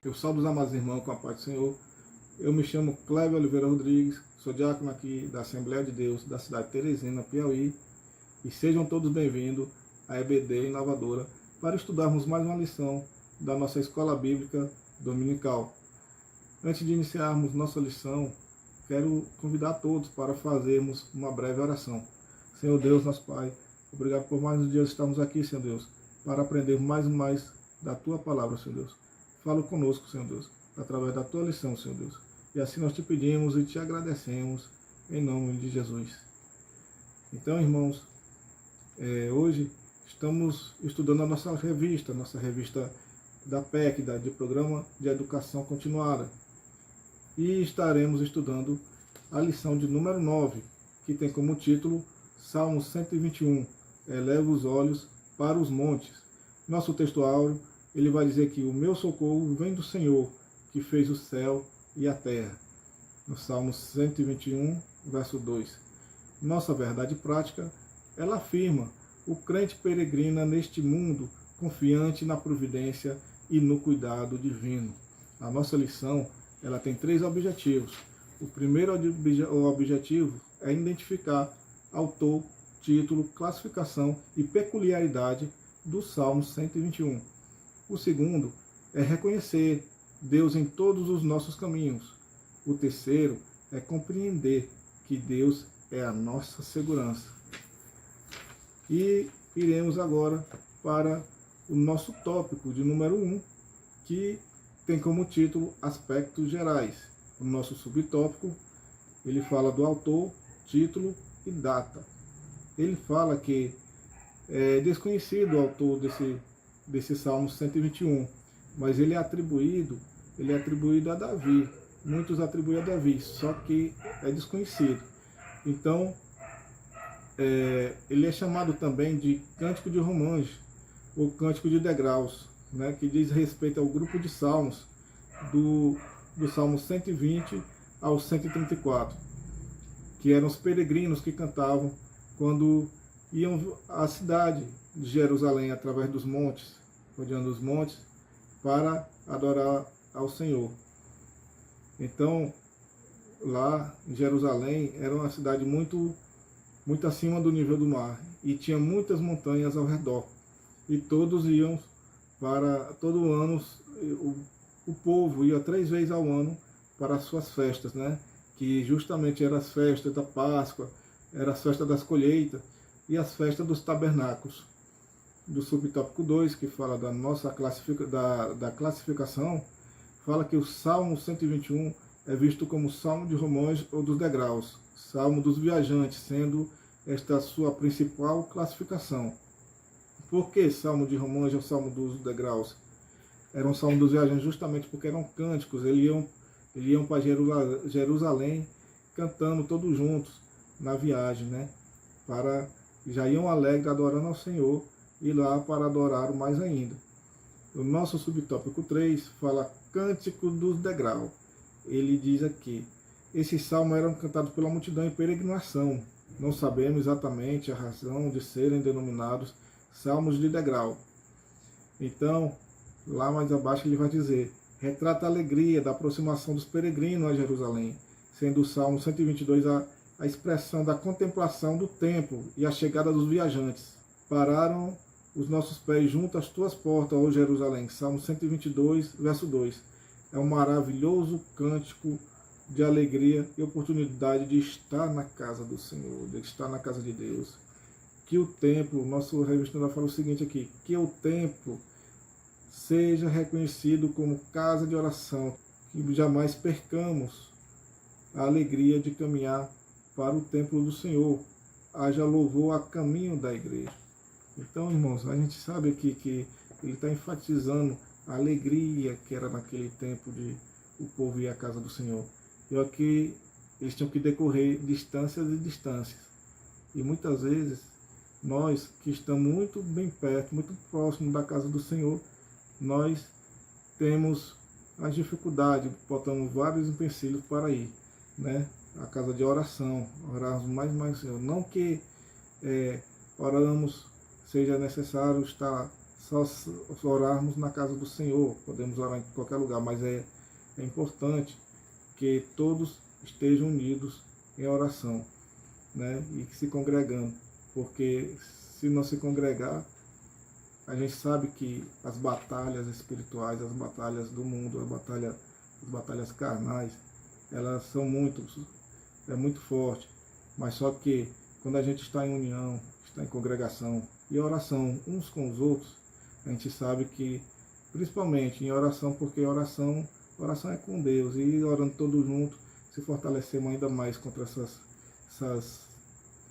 Eu salvo os amados irmãos com a paz do Senhor. Eu me chamo Cléber Oliveira Rodrigues, sou diácono aqui da Assembleia de Deus da cidade de Teresina, Piauí. E sejam todos bem-vindos à EBD Inovadora para estudarmos mais uma lição da nossa Escola Bíblica Dominical. Antes de iniciarmos nossa lição, quero convidar todos para fazermos uma breve oração. Senhor Deus, nosso Pai, obrigado por mais um dia estarmos aqui, Senhor Deus, para aprender mais e mais da Tua Palavra, Senhor Deus. Fala conosco, Senhor Deus, através da Tua lição, Senhor Deus. E assim nós te pedimos e te agradecemos, em nome de Jesus. Então, irmãos, hoje estamos estudando a nossa revista da PEC, de Programa de Educação Continuada. E estaremos estudando a lição de número 9, que tem como título Salmo 121, Eleva os olhos para os montes. Nosso texto áureo, ele vai dizer que o meu socorro vem do Senhor, que fez o céu e a terra. No Salmo 121, verso 2. Nossa verdade prática, ela afirma: o crente peregrina neste mundo, confiante na providência e no cuidado divino. A nossa lição, ela tem 3 objetivos. O primeiro objetivo é identificar autor, título, classificação e peculiaridade do Salmo 121. O segundo é reconhecer Deus em todos os nossos caminhos. O terceiro é compreender que Deus é a nossa segurança. E iremos agora para o nosso tópico de número 1, que tem como título Aspectos Gerais. O nosso subtópico, ele fala do autor, título e data. Ele fala que é desconhecido o autor desse Salmo 121, mas ele é atribuído a Davi. Muitos atribuem a Davi, só que é desconhecido. Então, ele é chamado também de Cântico de Romãs, ou Cântico de Degraus, né, que diz respeito ao grupo de salmos do Salmo 120 ao 134, que eram os peregrinos que cantavam quando iam à cidade de Jerusalém através dos montes, rodeando os montes, para adorar ao Senhor. Então, lá em Jerusalém era uma cidade muito acima do nível do mar e tinha muitas montanhas ao redor. E todos iam todo ano, o povo ia 3 vezes ao ano para as suas festas, né? Que justamente eram as festas da Páscoa, eram as festas das colheitas e as festas dos tabernáculos. Do subtópico 2, que fala da nossa classificação, fala que o Salmo 121 é visto como Salmo de Romãs ou dos Degraus, Salmo dos Viajantes, sendo esta a sua principal classificação. Por que Salmo de Romãs é o Salmo dos Degraus? Era um Salmo dos Viajantes justamente porque eram cânticos, eles iam para Jerusalém cantando todos juntos na viagem, né? Já iam alegres adorando ao Senhor e lá para adorar mais ainda. O nosso subtópico 3 fala Cântico dos Degraus. Ele diz aqui: esses salmos eram cantados pela multidão em peregrinação. Não sabemos exatamente a razão de serem denominados salmos de degrau. Então, lá mais abaixo ele vai dizer: retrata a alegria da aproximação dos peregrinos a Jerusalém, sendo o Salmo 122 a expressão da contemplação do templo e a chegada dos viajantes. Pararam os nossos pés junto às tuas portas, ó Jerusalém. Salmo 122, verso 2. É um maravilhoso cântico de alegria e oportunidade de estar na casa do Senhor, de estar na casa de Deus. Que o templo, nosso revistador fala o seguinte aqui: que o templo seja reconhecido como casa de oração, que jamais percamos a alegria de caminhar para o templo do Senhor. Haja louvor a caminho da igreja. Então, irmãos, a gente sabe aqui que ele está enfatizando a alegria que era naquele tempo de o povo ir à casa do Senhor. E aqui eles tinham que decorrer distâncias e distâncias. E muitas vezes, nós que estamos muito bem perto, muito próximo da casa do Senhor, nós temos as dificuldades, botamos vários empecilhos para ir, né? A casa de oração, orarmos mais Senhor. Não que oramos, seja necessário estar só orarmos na casa do Senhor, podemos orar em qualquer lugar, mas é importante que todos estejam unidos em oração, né? E que se congregando, porque se não se congregar, a gente sabe que as batalhas espirituais, as batalhas do mundo, as batalhas carnais, elas são muito forte, mas só que quando a gente está em união, está em congregação e oração uns com os outros, a gente sabe que, principalmente em oração, porque oração é com Deus, e orando todos juntos, se fortalecemos ainda mais contra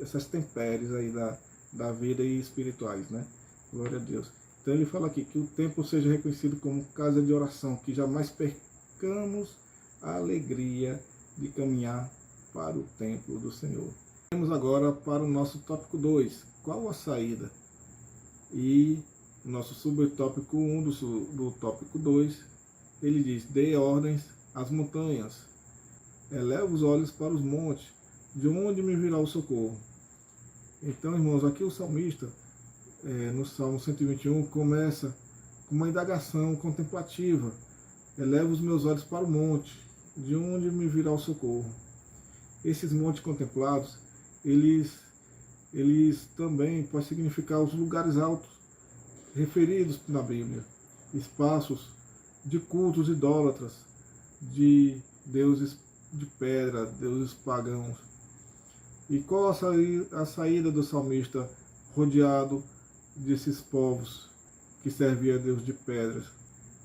essas tempéries aí da vida e espirituais, né? Glória a Deus. Então ele fala aqui que o templo seja reconhecido como casa de oração, que jamais percamos a alegria de caminhar para o templo do Senhor. Vamos agora para o nosso tópico 2. Qual a saída? E o nosso subtópico 1 do tópico 2, ele diz: dê ordens às montanhas, eleva os olhos para os montes, de onde me virá o socorro? Então, irmãos, aqui o salmista, no Salmo 121, começa com uma indagação contemplativa. Eleva os meus olhos para o monte, de onde me virá o socorro? Esses montes contemplados, eles também podem significar os lugares altos referidos na Bíblia, espaços de cultos idólatras, de deuses de pedra, deuses pagãos. E qual a saída do salmista rodeado desses povos que serviam a Deus de pedras?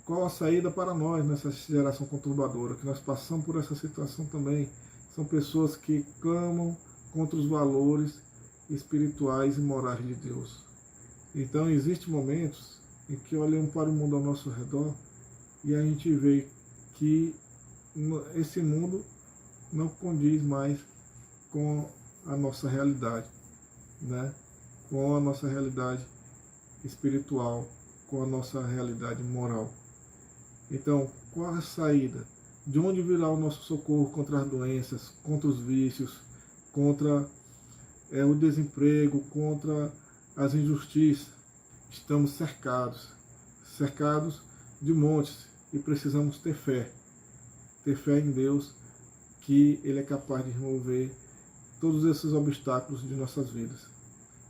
Qual a saída para nós nessa geração conturbadora, que nós passamos por essa situação também? São pessoas que clamam contra os valores espirituais e morais de Deus. Então, existem momentos em que olhamos para o mundo ao nosso redor e a gente vê que esse mundo não condiz mais com a nossa realidade, né? Com a nossa realidade espiritual, com a nossa realidade moral. Então, qual a saída? De onde virá o nosso socorro contra as doenças, contra os vícios, contra o desemprego, contra as injustiças? Estamos cercados de montes, e precisamos ter fé em Deus, que Ele é capaz de remover todos esses obstáculos de nossas vidas.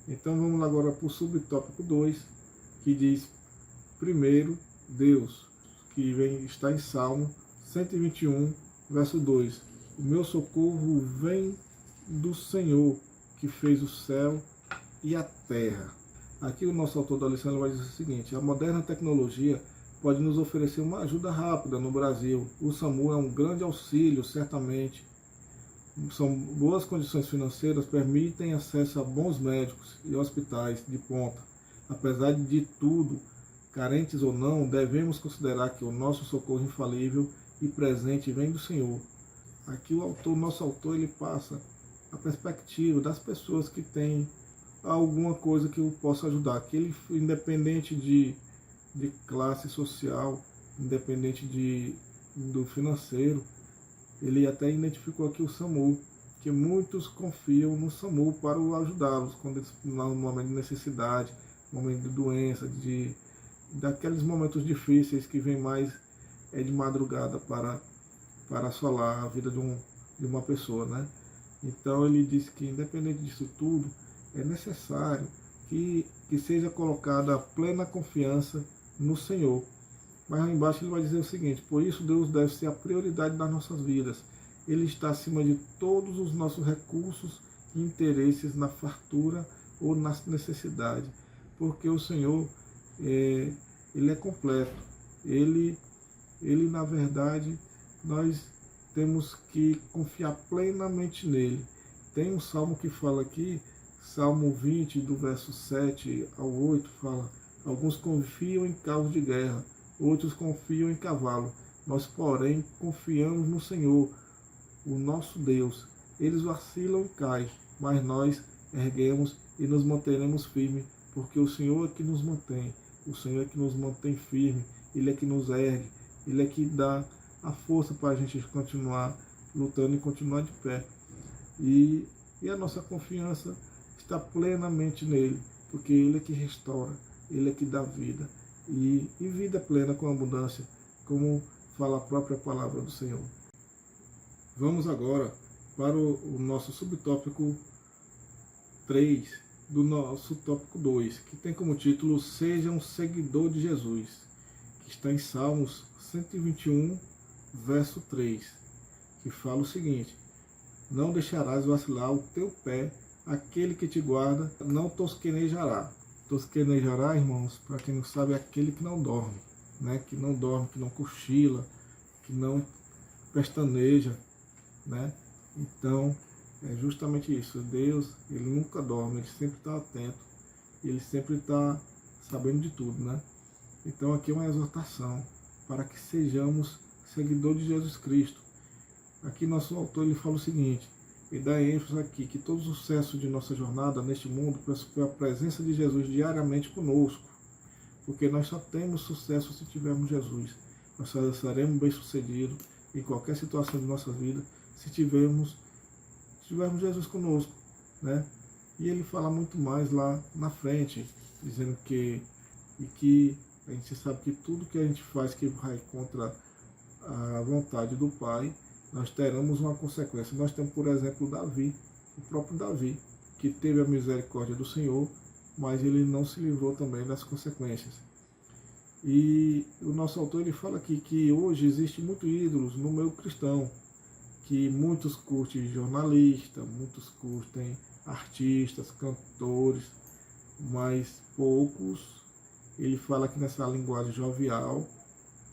Então vamos agora para o subtópico 2, que diz: primeiro, Deus, que está em Salmo 121, verso 2. O meu socorro vem do Senhor, que fez o céu e a terra. Aqui o nosso autor da lição vai dizer o seguinte: a moderna tecnologia pode nos oferecer uma ajuda rápida no Brasil. O SAMU é um grande auxílio, certamente. São boas condições financeiras, permitem acesso a bons médicos e hospitais de ponta. Apesar de tudo, carentes ou não, devemos considerar que o nosso socorro infalível e presente vem do Senhor. Aqui nosso autor, ele passa a perspectiva das pessoas que têm alguma coisa que o possa ajudar, que ele, independente de classe social, independente do financeiro, ele até identificou aqui o SAMU, que muitos confiam no SAMU para ajudá-los no momento de necessidade, no momento de doença, daqueles momentos difíceis que vem mais de madrugada para assolar a vida de uma pessoa, né? Então ele diz que, independente disso tudo, é necessário que seja colocada a plena confiança no Senhor. Mas lá embaixo ele vai dizer o seguinte: por isso Deus deve ser a prioridade das nossas vidas. Ele está acima de todos os nossos recursos e interesses na fartura ou na necessidade. Porque o Senhor, Ele é completo. Ele, na verdade, nós temos que confiar plenamente nele. Tem um salmo que fala aqui, Salmo 20, do verso 7 ao 8, fala: alguns confiam em carros de guerra, outros confiam em cavalo. Nós, porém, confiamos no Senhor, o nosso Deus. Eles vacilam e caem, mas nós erguemos e nos manteremos firmes, porque o Senhor é que nos mantém. O Senhor é que nos mantém firme, Ele é que nos ergue, Ele é que dá a força para a gente continuar lutando e continuar de pé. E a nossa confiança está plenamente nele, porque ele é que restaura, ele é que dá vida, e vida plena com abundância, como fala a própria palavra do Senhor. Vamos agora para o nosso subtópico 3 do nosso tópico 2, que tem como título Seja um seguidor de Jesus, que está em Salmos 121, verso 3, que fala o seguinte: não deixarás vacilar o teu pé, aquele que te guarda não tosquenejará. Tosquenejará, irmãos, para quem não sabe, é aquele que não dorme, né? Que não dorme, que não cochila, que não pestaneja, né? Então, é justamente isso. Deus, ele nunca dorme, ele sempre está atento, ele sempre está sabendo de tudo, né? Então, aqui é uma exortação para que sejamos seguidores de Jesus Cristo. Aqui nosso autor ele fala o seguinte: e dá ênfase aqui que todo o sucesso de nossa jornada neste mundo pressupõe a presença de Jesus diariamente conosco, porque nós só temos sucesso se tivermos Jesus. Nós só seremos bem-sucedidos em qualquer situação de nossa vida se tivermos Jesus conosco, né? E ele fala muito mais lá na frente, dizendo que a gente sabe que tudo que a gente faz que vai contra a vontade do Pai, nós teremos uma consequência. Nós temos, por exemplo, Davi, o próprio Davi, que teve a misericórdia do Senhor, mas ele não se livrou também das consequências. E o nosso autor ele fala aqui que hoje existe muitos ídolos no meio cristão, que muitos curtem jornalistas, muitos curtem artistas, cantores, mas poucos, ele fala aqui nessa linguagem jovial,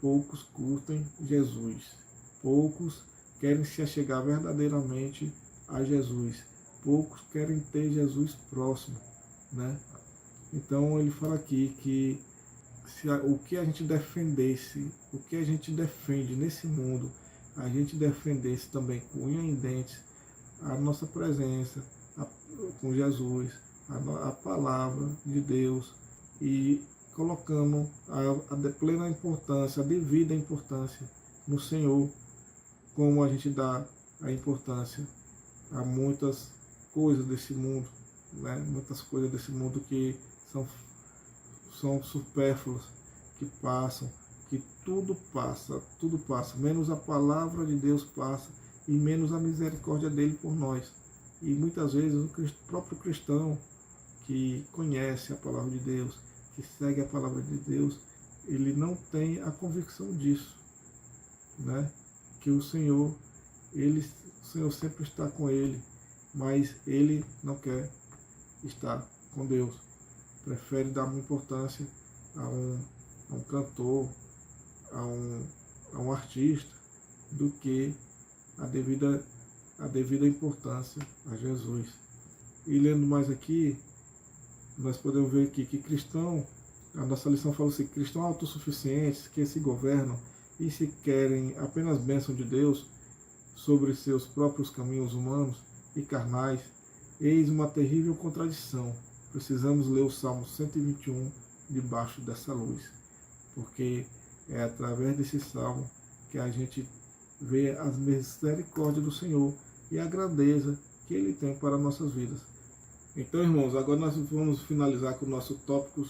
poucos curtem Jesus, poucos querem se achegar verdadeiramente a Jesus, poucos querem ter Jesus próximo, né? Então ele fala aqui que o que a gente defendesse, o que a gente defende nesse mundo, a gente defendesse também com unha em dentes a nossa presença com Jesus, a palavra de Deus, e colocando a plena importância, a devida importância no Senhor, como a gente dá a importância a muitas coisas desse mundo, né? Muitas coisas desse mundo que são supérfluas, que passam, que tudo passa, menos a palavra de Deus passa e menos a misericórdia dele por nós. E muitas vezes o próprio cristão que conhece a palavra de Deus, que segue a palavra de Deus, ele não tem a convicção disso, né? Que o Senhor sempre está com ele, mas ele não quer estar com Deus. Prefere dar uma importância a um cantor, a um artista, do que a devida importância a Jesus. E lendo mais aqui, nós podemos ver aqui que cristão, a nossa lição fala assim: cristãos autossuficientes que se governam e se querem apenas bênção de Deus sobre seus próprios caminhos humanos e carnais, eis uma terrível contradição. Precisamos ler o Salmo 121 debaixo dessa luz, porque é através desse salmo que a gente vê as misericórdias do Senhor e a grandeza que Ele tem para nossas vidas. Então, irmãos, agora nós vamos finalizar com o nosso tópico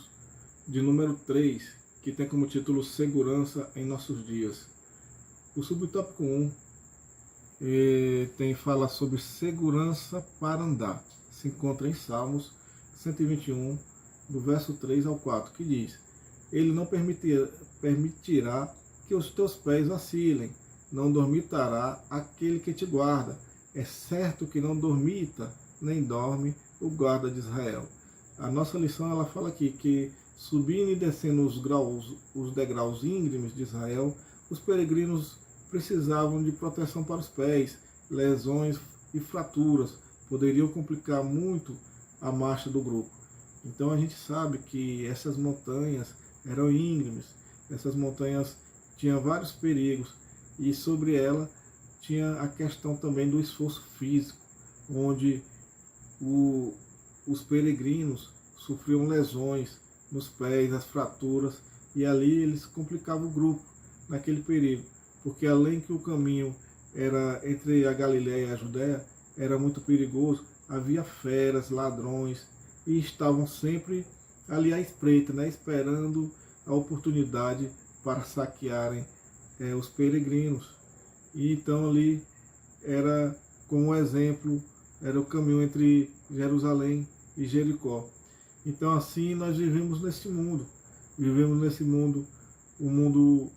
de número 3, que tem como título Segurança em Nossos Dias. O subtópico 1 fala sobre segurança para andar. Se encontra em Salmos 121, do verso 3 ao 4, que diz: Ele não permitirá que os teus pés vacilem, não dormitará aquele que te guarda. É certo que não dormita, nem dorme o guarda de Israel. A nossa lição ela fala aqui que, subindo e descendo os degraus íngremes de Israel, os peregrinos precisavam de proteção para os pés. Lesões e fraturas poderiam complicar muito a marcha do grupo. Então a gente sabe que essas montanhas eram íngremes, essas montanhas tinham vários perigos, e sobre ela tinha a questão também do esforço físico, onde os peregrinos sofriam lesões nos pés, as fraturas, e ali eles complicavam o grupo naquele perigo, porque além que o caminho era entre a Galiléia e a Judéia, era muito perigoso, havia feras, ladrões, e estavam sempre ali à espreita, né, esperando a oportunidade para saquearem os peregrinos. E então ali era como exemplo, era o caminho entre Jerusalém e Jericó. Então assim nós vivemos nesse mundo, um mundo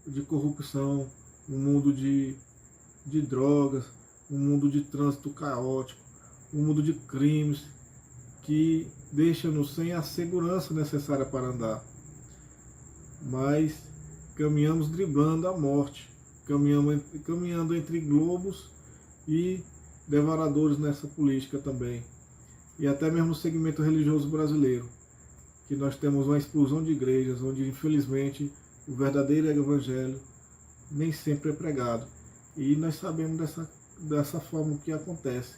de corrupção, um mundo de drogas, um mundo de trânsito caótico, um mundo de crimes que deixa-nos sem a segurança necessária para andar. Mas caminhamos driblando a morte, caminhando entre globos e devoradores nessa política também. E até mesmo no segmento religioso brasileiro, que nós temos uma explosão de igrejas, onde infelizmente o verdadeiro evangelho nem sempre é pregado. E nós sabemos dessa forma que acontece,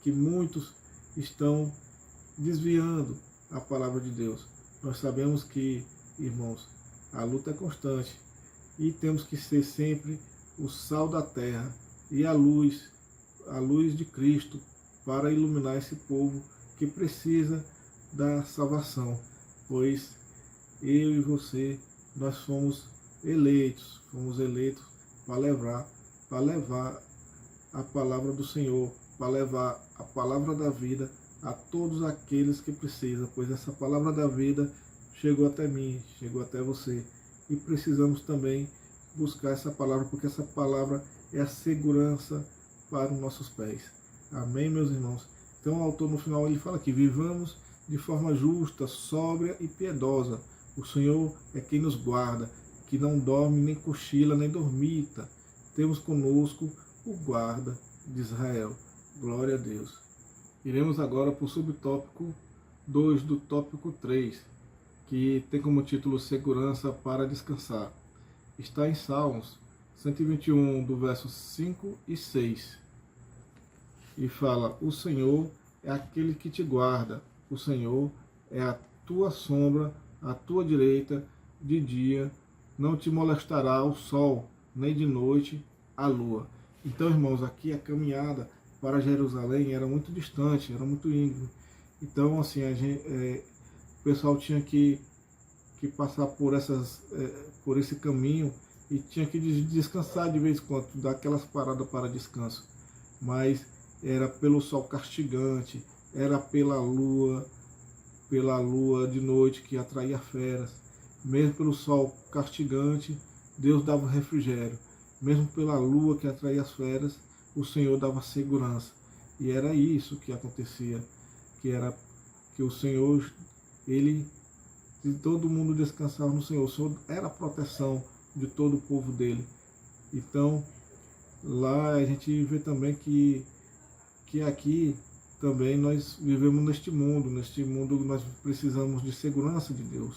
que muitos estão desviando a palavra de Deus. Nós sabemos que, irmãos, a luta é constante e temos que ser sempre o sal da terra e a luz de Cristo para iluminar esse povo que precisa da salvação, pois eu e você, nós fomos eleitos para levar a palavra do Senhor, para levar a palavra da vida a todos aqueles que precisam, pois essa palavra da vida chegou até mim, chegou até você, e precisamos também buscar essa palavra, porque essa palavra é a segurança para os nossos pés. Amém, meus irmãos? Então o autor no final ele fala que vivamos de forma justa, sóbria e piedosa. O Senhor é quem nos guarda, que não dorme, nem cochila, nem dormita. Temos conosco o guarda de Israel. Glória a Deus. Iremos agora para o subtópico 2 do tópico 3, que tem como título Segurança para Descansar. Está em Salmos 121, do verso 5 e 6. E fala: o Senhor é aquele que te guarda, o Senhor é a tua sombra, à tua direita, de dia não te molestará o sol, nem de noite a lua. Então, irmãos, aqui a caminhada para Jerusalém era muito distante, era muito íngreme. Então, assim, o pessoal tinha que passar por esse caminho e tinha que descansar de vez em quando, dar aquelas paradas para descanso. Mas era pelo sol castigante, era pela lua de noite que atraía feras. Mesmo pelo sol castigante, Deus dava refrigério. Mesmo pela lua que atraía as feras, o Senhor dava segurança. E era isso que acontecia, que o Senhor, e todo mundo descansava no Senhor. O Senhor era a proteção de todo o povo dele. Então, lá a gente vê também que aqui também nós vivemos neste mundo nós precisamos de segurança de Deus.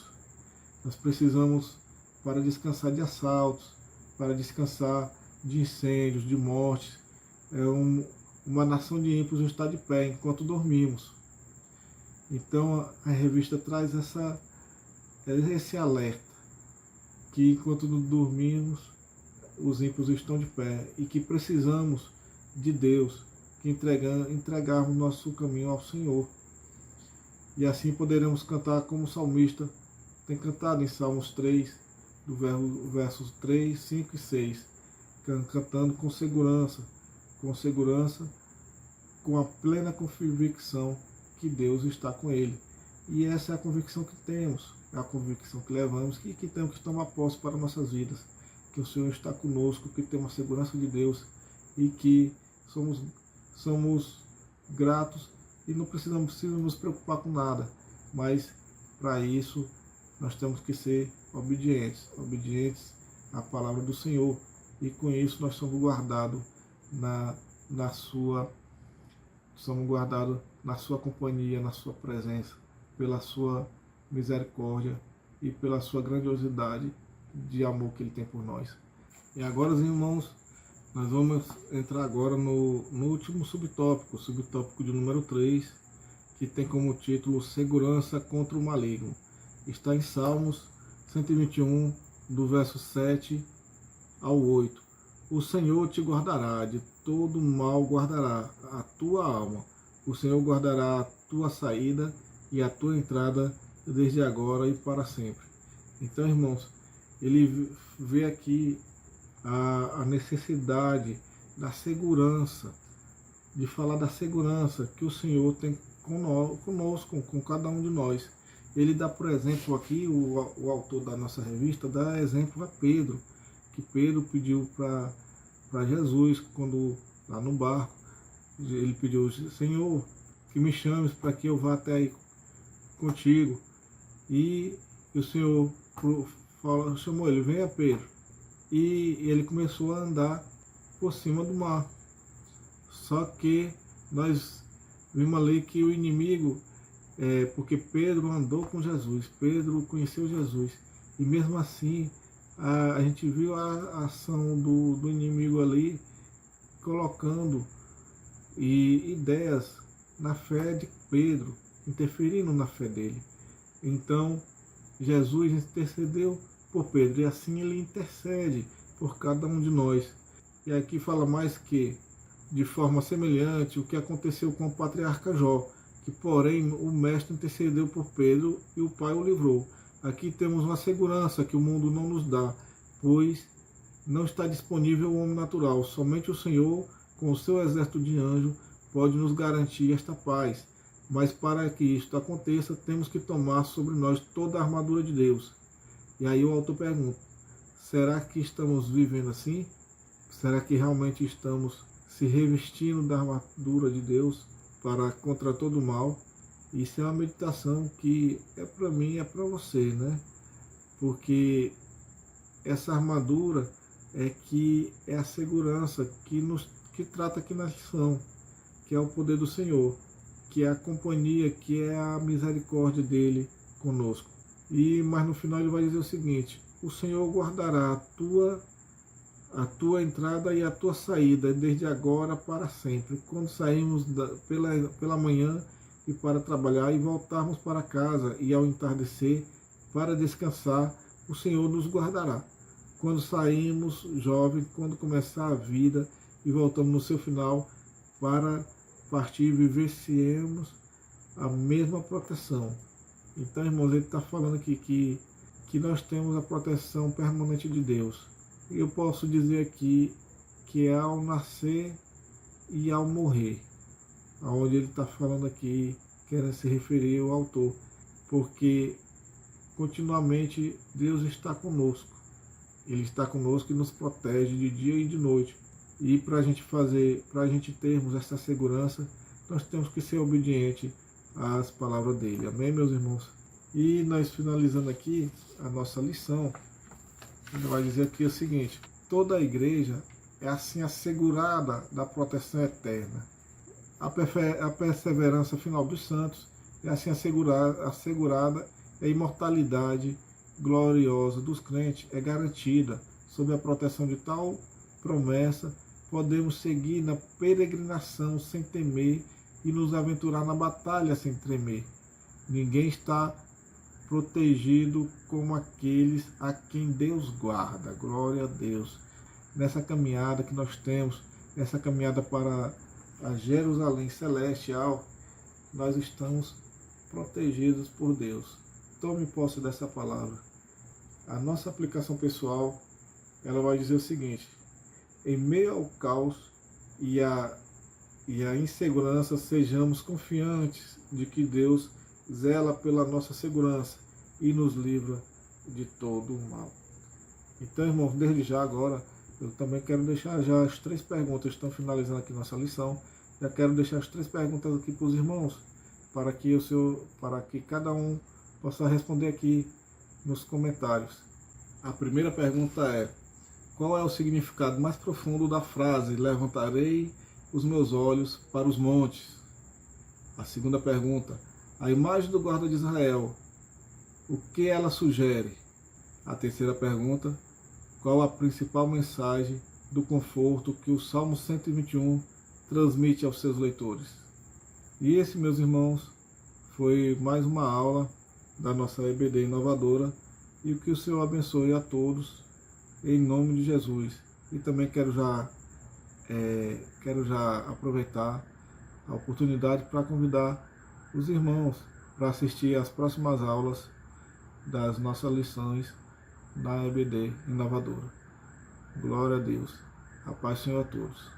Nós precisamos para descansar de assaltos, para descansar de incêndios, de mortes. Uma nação de ímpios não está de pé enquanto dormimos. Então a revista traz esse alerta, que enquanto dormimos, os ímpios estão de pé e que precisamos de Deus, que entregarmos nosso caminho ao Senhor. E assim poderemos cantar como o salmista tem cantado em Salmos 3, do versos 3, 5 e 6, cantando com segurança, com a plena convicção que Deus está com ele. E essa é a convicção que temos, é a convicção que levamos e que temos que tomar posse para nossas vidas, que o Senhor está conosco, que temos a segurança de Deus e que somos gratos e não precisamos nos preocupar com nada, mas para isso nós temos que ser obedientes à palavra do Senhor, e com isso nós somos guardados na sua companhia, na sua presença, pela sua misericórdia e pela sua grandiosidade de amor que Ele tem por nós. E agora, irmãos, nós vamos entrar agora no último subtópico, subtópico de número 3, que tem como título Segurança contra o Maligno. Está em Salmos 121, do verso 7 ao 8. O Senhor te guardará, de todo mal guardará a tua alma. O Senhor guardará a tua saída e a tua entrada desde agora e para sempre. Então, irmãos, ele vê aqui a necessidade da segurança, de falar da segurança que o Senhor tem conosco, com cada um de nós. Ele dá, por exemplo, aqui, o autor da nossa revista, dá exemplo a Pedro, que Pedro pediu para Jesus, quando lá no barco, ele pediu: Senhor, que me chames para que eu vá até aí contigo. E o Senhor chamou ele: venha, Pedro. E ele começou a andar por cima do mar. Só que nós vimos ali que o inimigo, porque Pedro andou com Jesus, Pedro conheceu Jesus, e mesmo assim a gente viu a ação do inimigo ali, colocando ideias na fé de Pedro, interferindo na fé dele. Então Jesus intercedeu por Pedro, e assim ele intercede por cada um de nós. E aqui fala mais que, de forma semelhante, o que aconteceu com o patriarca Jó, que porém o mestre intercedeu por Pedro e o Pai o livrou. Aqui temos uma segurança que o mundo não nos dá, pois não está disponível o homem natural. Somente o Senhor, com o seu exército de anjos, pode nos garantir esta paz. Mas para que isto aconteça, temos que tomar sobre nós toda a armadura de Deus. E aí o autor pergunta: será que estamos vivendo assim? Será que realmente estamos se revestindo da armadura de Deus para contra todo o mal? Isso é uma meditação que é para mim, é para você, né? Porque essa armadura é a segurança que trata aqui na lição, que é o poder do Senhor, que é a companhia, que é a misericórdia dele conosco. Mas no final ele vai dizer o seguinte: o Senhor guardará a tua entrada e a tua saída desde agora para sempre. Quando sairmos pela manhã e para trabalhar e voltarmos para casa e ao entardecer para descansar, o Senhor nos guardará. Quando saímos jovem, quando começar a vida e voltamos no seu final para partir, vivenciemos a mesma proteção. Então, irmãos, ele está falando aqui que nós temos a proteção permanente de Deus. E eu posso dizer aqui que é ao nascer e ao morrer, aonde ele está falando aqui, querendo se referir ao autor, porque continuamente Deus está conosco. Ele está conosco e nos protege de dia e de noite. E para a gente termos essa segurança, nós temos que ser obedientes às palavras dele. Amém, meus irmãos? E nós finalizando aqui a nossa lição, ele vai dizer aqui o seguinte: toda a igreja é assim assegurada da proteção eterna. A perseverança final dos santos é assim assegurada, a imortalidade gloriosa dos crentes é garantida. Sob a proteção de tal promessa, podemos seguir na peregrinação sem temer e nos aventurar na batalha sem tremer. Ninguém está protegido como aqueles a quem Deus guarda. Glória a Deus. Nessa caminhada que nós temos, nessa caminhada para a Jerusalém celestial, nós estamos protegidos por Deus. Tome posse dessa palavra. A nossa aplicação pessoal, ela vai dizer o seguinte: em meio ao caos e a insegurança, sejamos confiantes de que Deus zela pela nossa segurança e nos livra de todo o mal. Então, irmãos, desde já agora, eu também quero deixar já as 3 perguntas, estão finalizando aqui nossa lição. Já quero deixar as 3 perguntas aqui para os irmãos, para que cada um possa responder aqui nos comentários. A primeira pergunta é: qual é o significado mais profundo da frase levantarei os meus olhos para os montes? A segunda pergunta: a imagem do guarda de Israel, o que ela sugere? A terceira pergunta: qual a principal mensagem do conforto que o Salmo 121 transmite aos seus leitores? E esse, meus irmãos, foi mais uma aula da nossa EBD inovadora, e que o Senhor abençoe a todos em nome de Jesus. E também quero já aproveitar a oportunidade para convidar os irmãos para assistir às próximas aulas das nossas lições na EBD Inovadora. Glória a Deus. A paz do Senhor a todos.